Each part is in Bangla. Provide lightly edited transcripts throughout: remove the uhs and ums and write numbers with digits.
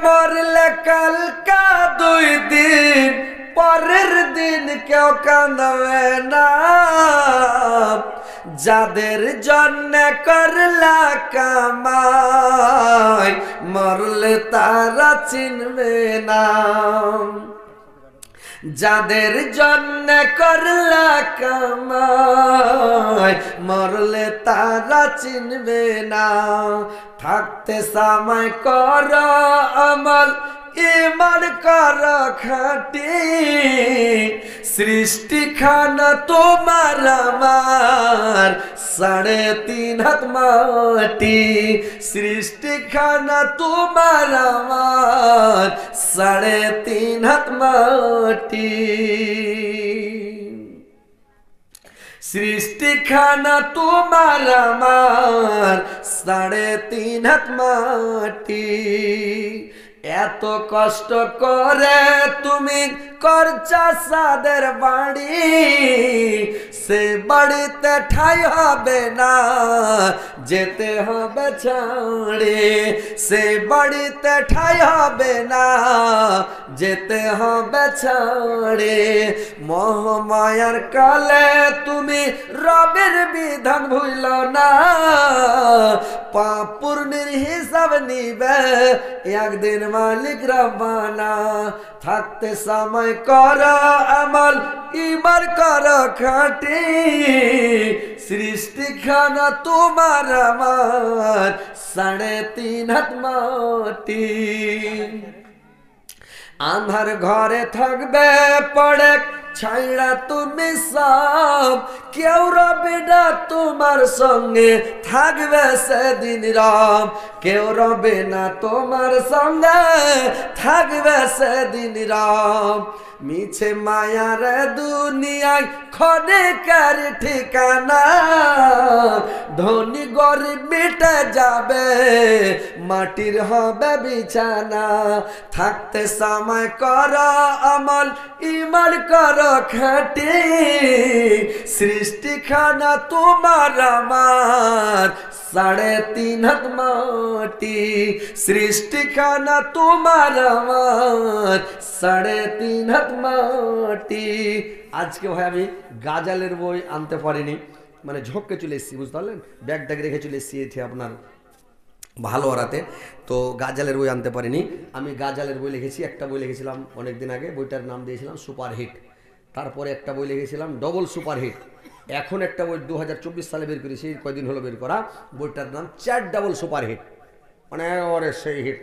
মরলে কালকা 2 দিন পরের দিন কেউ কাঁদবে না যাদের জন্য করলা কামাই মরলে তারা চিনবে না যাদের জন্য করলা কামাই মরলে তারা চিনবে না থাকতে সময় কর আমল ইমান কর খাটি সৃষ্টি খানা তোমার আমার 3.5 হাত মাটি সৃষ্টি খানা তোমার আমার 3.5 হাত মাটি সৃষ্টি খানা তোমার আমার 3.5 হাত মাটি এত কষ্ট করে তুমি করছা সাদের বাড়ি সে বাড়িতে ঠাই হবে না যেতে হবে ছাড়ে সে বাড়িতে ঠাই হবে না যেতে হবে ছাড়ে মোহমায়ার কালে তুমি রবের বিধান ভুল না পাপ পূর্ণের হিসাব নিবে একদিন মালিক রব্বানা থাকতে সময় কর আমল ইমান কর খাটি সৃষ্টি খানা তোমার আমার 3.5 হাত মাটি আন্ধার ঘরে থাকবে পড়ে ছাইড়া তুমি সব কেউ রবে না তোমার সঙ্গে থাকবে সেদিন রব কেউ রবে না তোমার সঙ্গে থাকবে সেদিন রব মিছে মায়ার দুনিয়ায় ক্ষণিকের ঠিকানা ধনী গরিব মিটে যাবে মাটির হবে বিছানা থাকতে সময় কর আমল ইমান কর খাটি সৃষ্টি খানা তোমার আমার 3.5 হাত মাটি সৃষ্টি খানা তোমার আমার 3.5 হাত মাটি আজকে ভাই আমি গাজালের বই আনতে পারিনি মানে ঝোঁককে চলে এসেছি বুঝতে পারলেন ব্যাগটাকে রেখে চলে এসেছি এতে আপনার ভালো হারাতে তো গাজালের বই আনতে পারিনি আমি গাজালের বই লিখেছি একটা বই লিখেছিলাম অনেকদিন আগে বইটার নাম দিয়েছিলাম সুপারহিট তারপরে একটা বই লিখেছিলাম ডবল সুপারহিট এখন একটা বই 2024 সালে বের করেছি কয়দিন হলো বের করা বইটার নাম 4 ডাবল সুপারহিট মানে একেবারে সেই হিট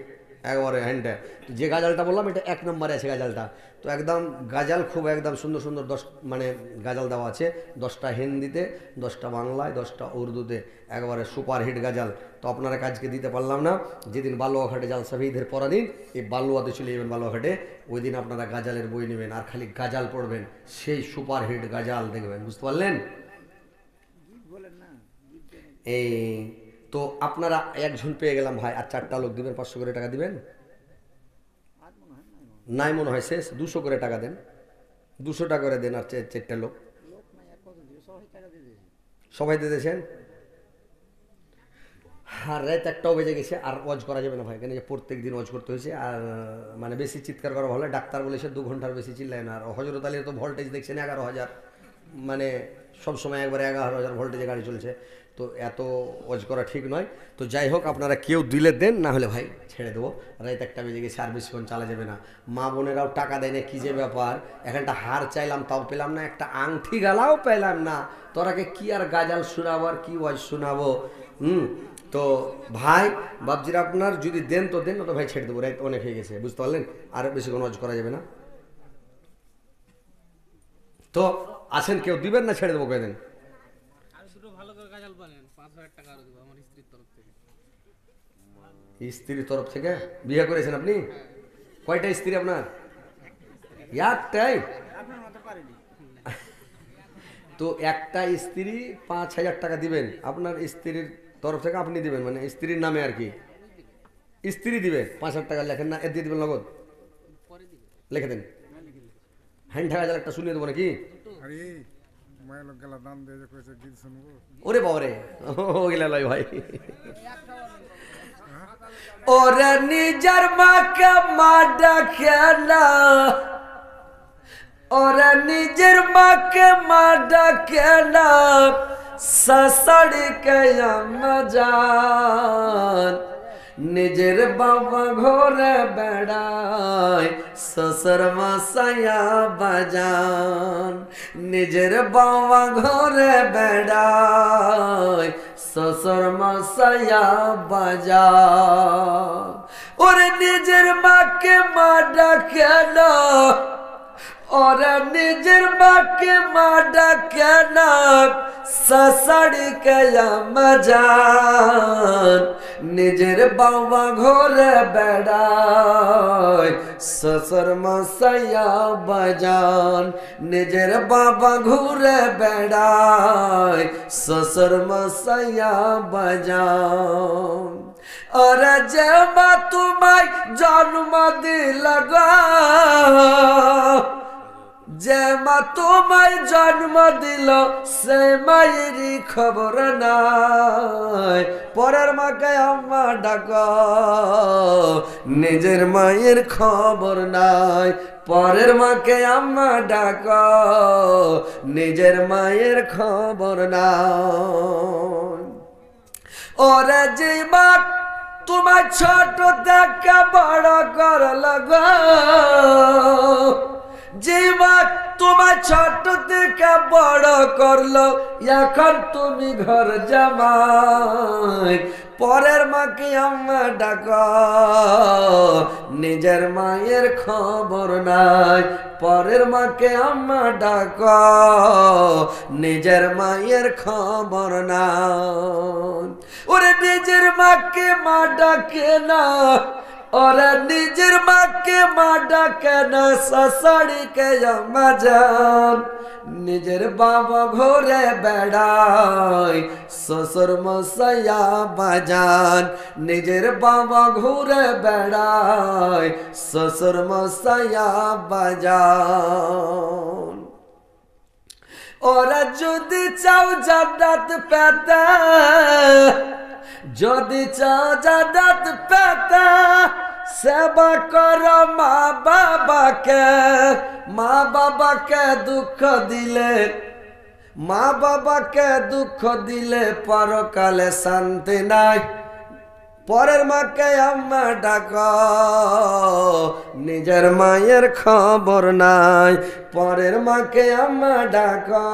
একেবারে হ্যান্ডে যে গাজালটা বললাম এটা 1 নম্বরে আছে গাজালটা তো একদম গাজাল খুব একদম সুন্দর সুন্দর 10 মানে গাজাল দেওয়া আছে 10টা হিন্দিতে 10টা বাংলায় 10টা উর্দুতে একেবারে সুপারহিট গাজাল তো আপনারা কাজকে দিতে পারলাম না যেদিন বালুয়াঘাটে জালসা ঈদের পরের দিন এই বালুয়াতে চলে যাবেন বালুয়াঘাটে ওই দিন আপনারা গাজালের বই নেবেন আর খালি গাজাল পড়বেন সেই সুপারহিট গাজাল দেখবেন বুঝতে পারলেন এই তো আপনারা একজন পেয়ে গেলাম ভাই আর 4টা লোক দিবেন 500 করে টাকা দিবেন নাই মনে হয় শেষ 200 করে টাকা দেন 200 টাকা করে দেন আর 4টা লোক সবাই দিয়ে দিয়েছেন আর রাত 1টাও বেজে গেছে আর ওয়াজ করা যাবে না ভাই কেন প্রত্যেক দিন ওয়াজ করতে হয়েছে আর মানে বেশি চিৎকার করা ভালো ডাক্তার বলেছে 2 ঘন্টার বেশি চিল্লায় না আর হযরত আলীর তো ভোল্টেজ দেখছেন 11,000 মানে সব সময় একবারে 11,000 ভোল্টেজে গাড়ি চলছে তো এত ওয়াজ করা ঠিক নয় তো যাই হোক আপনারা কেউ দিলে দেন না হলে ভাই ছেড়ে দেবো রাত 1টা বেজে গেছে আর বেশিক্ষণ চালা যাবে না মা বোনেরাও টাকা দেয় না কী যে ব্যাপার এখানটা হার চাইলাম তাও পেলাম না একটা আংটি গালাও পেলাম না তোরাকে কি আর গাজাল শোনাবো আর কি ওয়াজ শোনাবো তো ভাই বাবজিরা আপনার যদি দেন তো দেন না তো ভাই ছেড়ে দেবো রাত অনেক হয়ে গেছে বুঝতে পারলেন আর বেশিক্ষণ ওয়াজ করা যাবে না তো আসেন কেউ দিবেন না ছেড়ে দেবো কয়েকদিন স্ত্রীর তরফ থেকে বিয়ে করেছেন আপনি কয়টা স্ত্রী আপনার একটাই তো একটা স্ত্রী 5,000 টাকা দিবেন আপনার স্ত্রীর তরফ থেকে আপনি দিবেন মানে স্ত্রীর নামে আর কি স্ত্রী দিবে 5,000 টাকা লেখেন না এর দিয়ে দিবেন নগদ লিখে দেন হ্যান্ড টাকা একটা শুনিয়ে দেবো নাকি ওরে বাবারে ও গেলা ভাই ওরে নিজের মাকে মা ডাকে না, ওরে নিজের মাকে মা ডাকে না, শাশুড়িকে আম্মা জান। নিজের বাবা ঘরে বেড়ায় শ্বশুর মশাইয়া বাজান, নিজের বাবা ঘরে বেড়ায় শ্বশুর মশাইয়া বাজান। ওরে নিজের মাকে মা ডাকে না, ওরে নিজের মাকে মা ডাকে না, শাশুড়িকে আম্মা জান। নিজের বাবা ঘরে বেড়ায় শ্বশুর মশাইয়া বাজান, নিজের বাবা ঘুরে বেড়ায় শ্বশুর মশাইয়া বাজান। ওরে যে মা তোমায় জন্ম দিল গো, যে মা তোমায় জন্ম দিল সে মায়েরই খবর নাই। পরের মাকে আম্মা ডাকো, নিজের মায়ের খবর নাই। পরের মাকে আম্মা ডাকো, নিজের মায়ের খবর নাই। ওরে যে মা তোমার ছোট থেকে বড় করল গো, যে মা তোমার ছোট থেকে বড় করলো, এখন তুমি ঘর জামাই। পরের মাকে আম্মা ডাকো, নিজের মায়ের খবর নাই। পরের মাকে আম্মা ডাকো, নিজের মায়ের খবর নাই। ওরে নিজের মাকে মা ডাকে না, ওরে নিজের মাকে মা ডাকে না, শাশুড়িকে আম্মা জান। নিজের বাবা ঘরে বেড়ায় শ্বশুর মশাইয়া বাজান, নিজের বাবা ঘুরে বেড়ায় শ্বশুর মশাইয়া বাজান। ওরা যদি চাও জান্নাত পেতে, যদি চাও জান্নাত পেতে, সেবা করো মা বাবাকে। মা বাবাকে দুঃখ দিলে, মা বাবাকে দুঃখ দিলে পরকালে শান্তি নাই। পরের মাকে আম্মা ডাকো, নিজের মায়ের খবর নাই। পরের মাকে আম্মা ডাকো,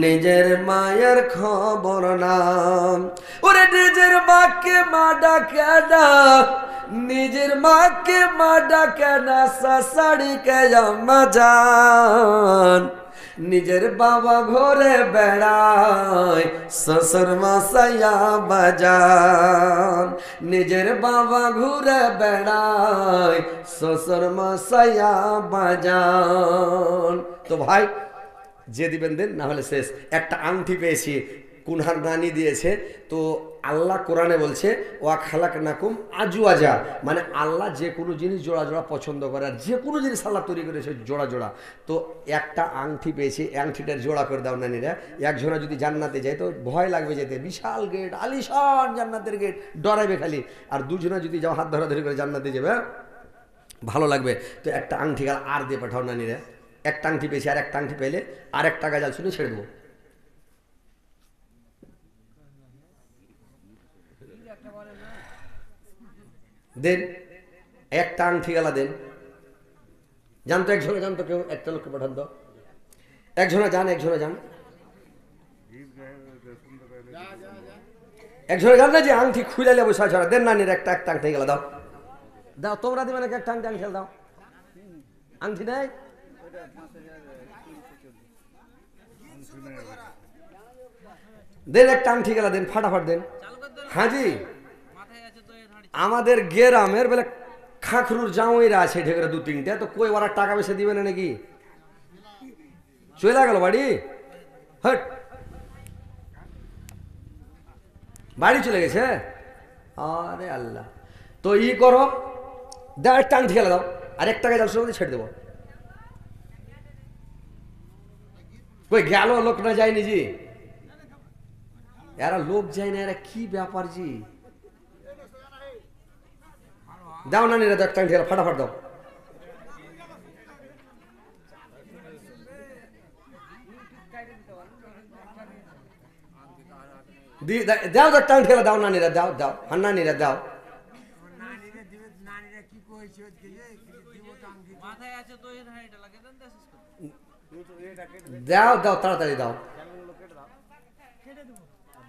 নিজের মায়ের খবর নাই। ওরে নিজের মাকে মা ডাকে না, নিজের মাকে মা ডাকে না, শাশুড়িকে আম্মা জান। নিজের বাবা ঘরে বেড়ায় শ্বশুর মশাইয়া বাজান, নিজের বাবা ঘুরে বেড়ায় শ্বশুর মশাইয়া বাজান। তো ভাই যে দিবেন দেন, না হলে শেষ। একটা আংটি পেয়েছি, কুনহার নানি দিয়েছে। তো আল্লাহ কোরআনে বলছে ওয়া খালাকনাকুম আজওয়াজা, মানে আল্লাহ যে কোনো জিনিস জোড়া জোড়া পছন্দ করে, আর যে কোনো জিনিস আল্লাহ তৈরি করেছে জোড়া জোড়া। তো একটা আংটি পেয়েছি, আংটিটার জোড়া করে দাও নানিরা। একজনা যদি জান্নাতে যায় তো ভয় লাগবে যেতে, বিশাল গেট, আলিশান জান্নাতের গেট, ডরাইবে খালি। আর দুজনা যদি যাও হাত ধরাধরি করে জান্নাতে যাবে, ভালো লাগবে। তো একটা আংটি গাল আর দিয়ে পাঠাও নানিরা। একটা আংটি পেয়েছি, আর একটা আংটি পেলে আর একটা গাজাল শুনে ছেড়ে দেবো। দেন একটা আংটি গেলা দেন। জানতো একজনে, জানতো কেউ, একটা লোককে পাঠান তো। একজনে যান, একজনে যান, একজনে যান না যে আংটি খুলে বসে ছড়া দেন। নানির একটা একটা আংটি গেলা দাও, দাও তোমরা দিবে নাকি একটা আংটি? আংটি দাও, আংটি নেই। দেন একটা আংটি গেলা দেন, ফাটাফাট দেন। হ্যাঁ জি, আমাদের গ্রামের বেলা খাখরুর জামাইরা আছে ঢেকে দু তিনটা, তো কই ওরা টাকা পয়সা দিবে না নাকি? চলে গেল বাড়ি, হট বাড়ি চলে গেছে। আরে আল্লাহ, তো ই করো, দাও একটা আংটি খেলা দাও, আর এক টাকা যাও ছেড়ে দেবো। কই গেল লোক না যায়নি জি, এরা লোক যায় না, এরা কি ব্যাপার জি? দাও নানিরা দাও একটা ঠেলা ফাটাফাট দাও। দাও একটা ঠেলা দাও নানিরা দাও দাও আর নানিরা দাও। দাও দাও তাড়াতাড়ি দাও।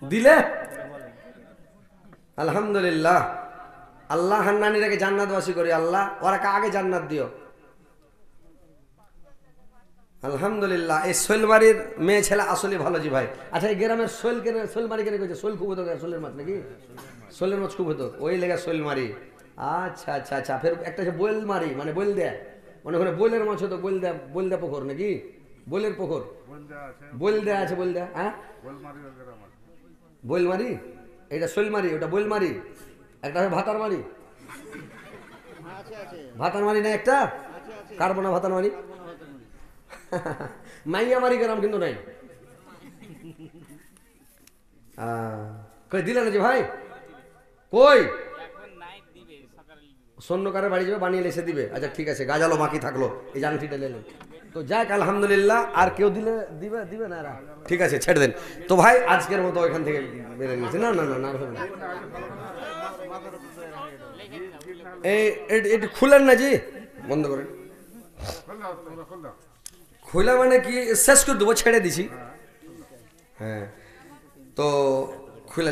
দিলে আলহামদুলিল্লাহ। আল্লাহ হান্নানিরাকে জান্নাতবাসী করি। আল্লাহ ওরা আগে জান্নাত দিও আলহামদুলিল্লাহ। এই শৈলবাড়ির মেয়ে ছেলে আসলে ভালো জি ভাই। আচ্ছা এই গ্রামের শৈলমারি কেন কইছে? শৈল খুব হতো শৈলের মাছ নাকি? শৈলের মাছ খুব হতো ওই লেগে শৈলমারি। আচ্ছা আচ্ছা আচ্ছা। ফের একটা আছে বৈলমারি মানে বৈল দেয়া, মানে ওখানে বৈলের মাছ হতো। বৈল দেয়া পুকুর নাকি? বৈলের পুকুর বৈল দেয়া আছে। বৈল দেয়া হ্যাঁ বৈলমারি। এটা শৈলমারি ওটা বৈলমারি। একটা ভাতার মারি। ভাতার মারি না একটা কারবো না ভাতার মারি। মাইয়ামারি গ্রাম কিন্তু নাই। কই দিলে না যে ভাই? কই স্বর্ণকারের বাড়ি যাবে বানিয়ে এসে দিবে। আচ্ছা ঠিক আছে গাজালো বাকি থাকলো এই জাংটিটা নিলেন তো যাক আলহামদুলিল্লাহ। আর কেউ দিলে দিবে না এরা? ঠিক আছে ছেড়ে দেন তো ভাই। আজকের মতো ওইখান থেকে বেড়ে নিয়েছে। না না না না এই একটু খুলেন না জি, বন্ধ করেন। খোলা মানে কি শেষ করে দেবো, ছেড়ে দিছি। হ্যাঁ তো খুলে